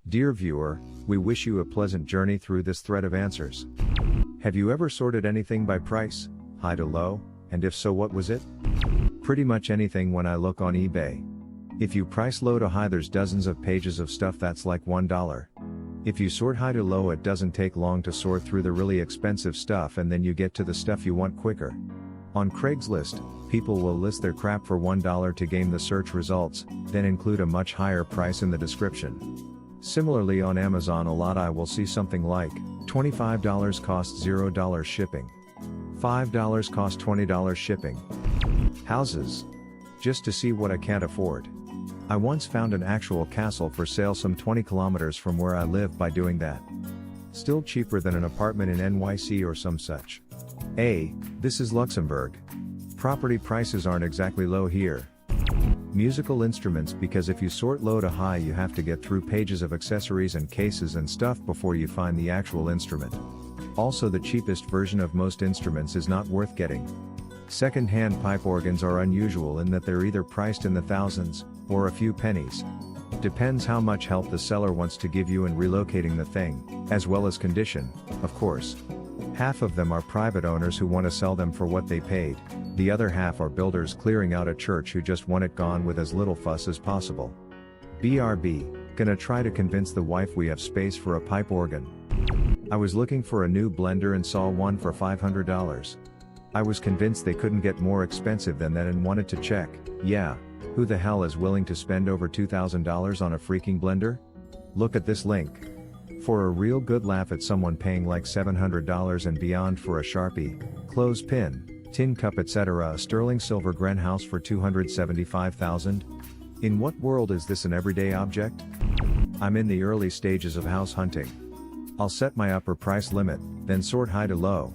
Dear viewer, we wish you a pleasant journey through this thread of answers. Have you ever sorted anything by price, high to low, and if so, what was it? Pretty much anything when I look on eBay. If you price low to high, there's dozens of pages of stuff that's like $1. If you sort high to low, it doesn't take long to sort through the really expensive stuff, and then you get to the stuff you want quicker. On Craigslist, people will list their crap for $1 to game the search results, then include a much higher price in the description. Similarly, on Amazon, a lot I will see something like, $25 costs $0 shipping. $5 cost $20 shipping. Houses. Just to see what I can't afford. I once found an actual castle for sale some 20 kilometers from where I live by doing that. Still cheaper than an apartment in NYC or some such. This is Luxembourg. Property prices aren't exactly low here. Musical instruments, because if you sort low to high, you have to get through pages of accessories and cases and stuff before you find the actual instrument. Also, the cheapest version of most instruments is not worth getting. Second-hand pipe organs are unusual in that they're either priced in the thousands, or a few pennies. Depends how much help the seller wants to give you in relocating the thing, as well as condition, of course. Half of them are private owners who want to sell them for what they paid, the other half are builders clearing out a church who just want it gone with as little fuss as possible. BRB, gonna try to convince the wife we have space for a pipe organ. I was looking for a new blender and saw one for $500. I was convinced they couldn't get more expensive than that and wanted to check, who the hell is willing to spend over $2,000 on a freaking blender? Look at this link. For a real good laugh at someone paying like $700 and beyond for a Sharpie, clothespin, tin cup, etc., a sterling silver Gren house for $275,000? In what world is this an everyday object? I'm in the early stages of house hunting. I'll set my upper price limit, then sort high to low.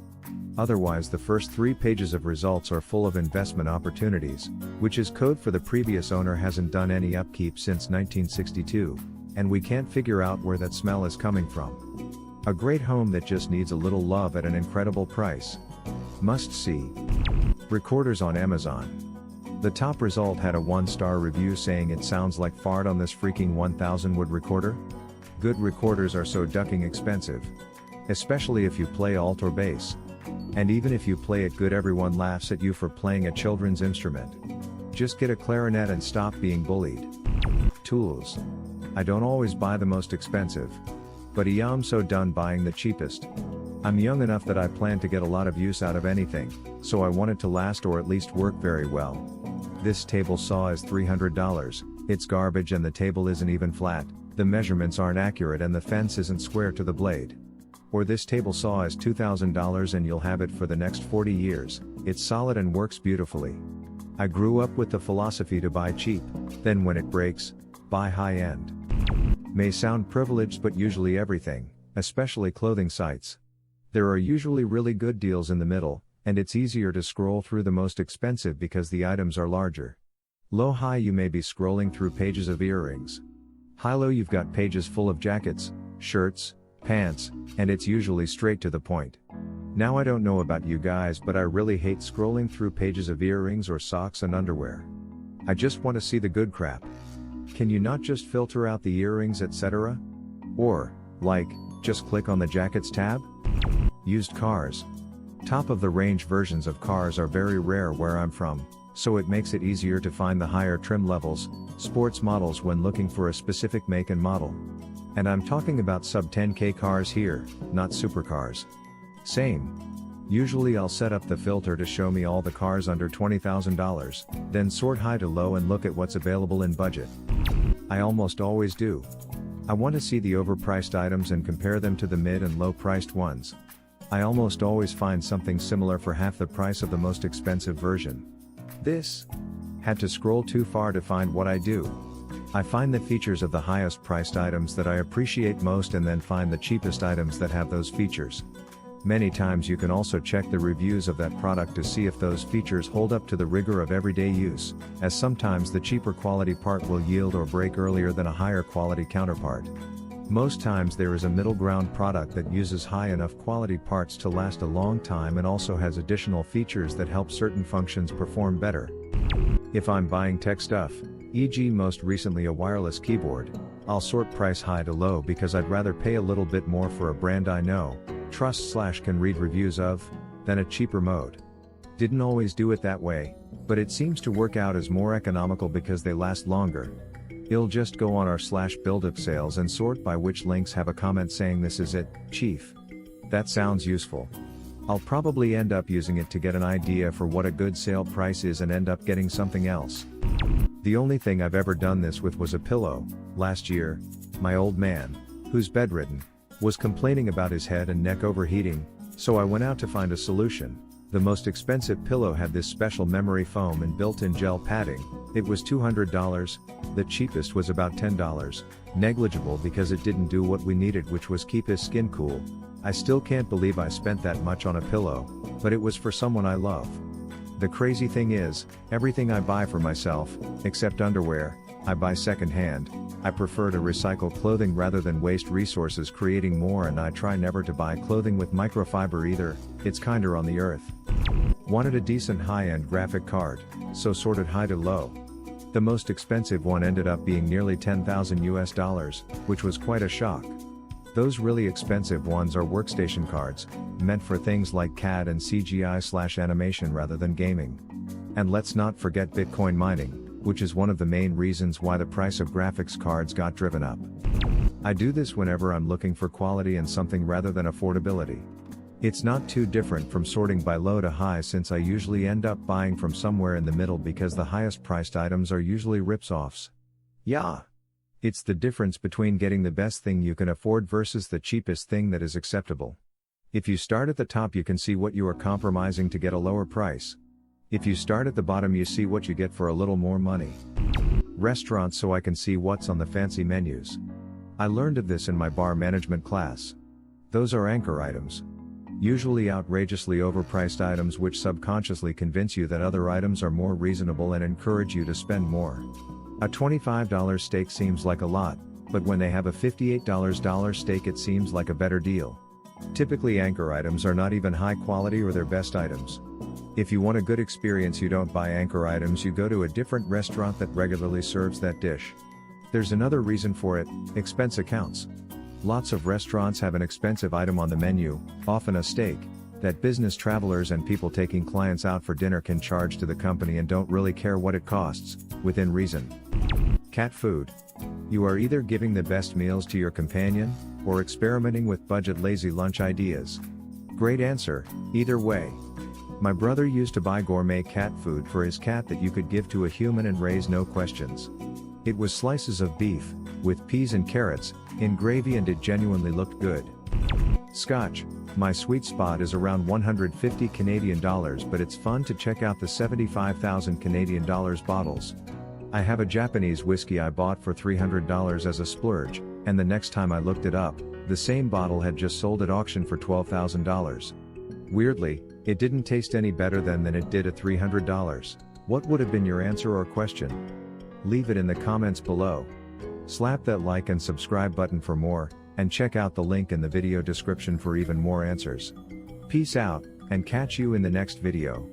Otherwise, the first 3 pages of results are full of investment opportunities, which is code for the previous owner hasn't done any upkeep since 1962, and we can't figure out where that smell is coming from. A great home that just needs a little love at an incredible price. Must see. Recorders on Amazon. The top result had a 1-star review saying it sounds like fart on this freaking 1000 wood recorder. Good recorders are so ducking expensive. Especially if you play alt or bass. And even if you play it good, everyone laughs at you for playing a children's instrument. Just get a clarinet and stop being bullied. Tools. I don't always buy the most expensive. But I'm so done buying the cheapest. I'm young enough that I plan to get a lot of use out of anything, so I want it to last or at least work very well. This table saw is $300, it's garbage and the table isn't even flat, the measurements aren't accurate and the fence isn't square to the blade. Or this table saw is $2,000 and you'll have it for the next 40 years, it's solid and works beautifully. I grew up with the philosophy to buy cheap, then when it breaks, buy high-end. May sound privileged, but usually everything, especially clothing sites. There are usually really good deals in the middle, and it's easier to scroll through the most expensive because the items are larger. Low-high, you may be scrolling through pages of earrings. High-low, you've got pages full of jackets, shirts, pants, and it's usually straight to the point. Now, I don't know about you guys, but I really hate scrolling through pages of earrings or socks and underwear. I just want to see the good crap. Can you not just filter out the earrings, etc.? Or, just click on the jackets tab? Used cars. Top-of-the-range versions of cars are very rare where I'm from, so it makes it easier to find the higher trim levels, sports models when looking for a specific make and model. And I'm talking about sub-10K cars here, not supercars. Same. Usually I'll set up the filter to show me all the cars under $20,000, then sort high to low and look at what's available in budget. I almost always do. I want to see the overpriced items and compare them to the mid and low-priced ones. I almost always find something similar for half the price of the most expensive version. Had to scroll too far to find what I do. I find the features of the highest priced items that I appreciate most and then find the cheapest items that have those features. Many times you can also check the reviews of that product to see if those features hold up to the rigor of everyday use, as sometimes the cheaper quality part will yield or break earlier than a higher quality counterpart. Most times there is a middle ground product that uses high enough quality parts to last a long time and also has additional features that help certain functions perform better. If I'm buying tech stuff, e.g. most recently a wireless keyboard, I'll sort price high to low because I'd rather pay a little bit more for a brand I know, trust/can read reviews of, than a cheaper mode. Didn't always do it that way, but it seems to work out as more economical because they last longer. I'll just go on r/buildup sales and sort by which links have a comment saying this is it, chief. That sounds useful. I'll probably end up using it to get an idea for what a good sale price is and end up getting something else. The only thing I've ever done this with was a pillow. Last year, my old man, who's bedridden, was complaining about his head and neck overheating, so I went out to find a solution. The most expensive pillow had this special memory foam and built-in gel padding. It was $200, the cheapest was about $10, negligible because it didn't do what we needed, which was keep his skin cool. I still can't believe I spent that much on a pillow, but it was for someone I love. The crazy thing is, everything I buy for myself, except underwear, I buy secondhand. I prefer to recycle clothing rather than waste resources creating more, and I try never to buy clothing with microfiber either, it's kinder on the earth. Wanted a decent high-end graphic card, so sorted high to low. The most expensive one ended up being nearly $10,000, which was quite a shock. Those really expensive ones are workstation cards, meant for things like CAD and CGI/animation rather than gaming. And let's not forget Bitcoin mining, which is one of the main reasons why the price of graphics cards got driven up. I do this whenever I'm looking for quality and something rather than affordability. It's not too different from sorting by low to high, since I usually end up buying from somewhere in the middle because the highest priced items are usually rips-offs. Yeah. It's the difference between getting the best thing you can afford versus the cheapest thing that is acceptable. If you start at the top, you can see what you are compromising to get a lower price. If you start at the bottom, you see what you get for a little more money. Restaurants, so I can see what's on the fancy menus. I learned of this in my bar management class. Those are anchor items. Usually outrageously overpriced items which subconsciously convince you that other items are more reasonable and encourage you to spend more. A $25 steak seems like a lot, but when they have a $58 steak it seems like a better deal. Typically anchor items are not even high quality or their best items. If you want a good experience, you don't buy anchor items, you go to a different restaurant that regularly serves that dish. There's another reason for it: expense accounts. Lots of restaurants have an expensive item on the menu, often a steak, that business travelers and people taking clients out for dinner can charge to the company and don't really care what it costs, within reason. Cat food. You are either giving the best meals to your companion, or experimenting with budget lazy lunch ideas. Great answer, either way. My brother used to buy gourmet cat food for his cat that you could give to a human and raise no questions. It was slices of beef, with peas and carrots, in gravy, and it genuinely looked good. Scotch. My sweet spot is around 150 Canadian dollars, but it's fun to check out the 75,000 Canadian dollars bottles. I have a Japanese whiskey I bought for $300 as a splurge, and the next time I looked it up, the same bottle had just sold at auction for $12,000. Weirdly, it didn't taste any better than it did at $300. What would have been your answer or question? Leave it in the comments below. Slap that like and subscribe button for more, and check out the link in the video description for even more answers. Peace out, and catch you in the next video.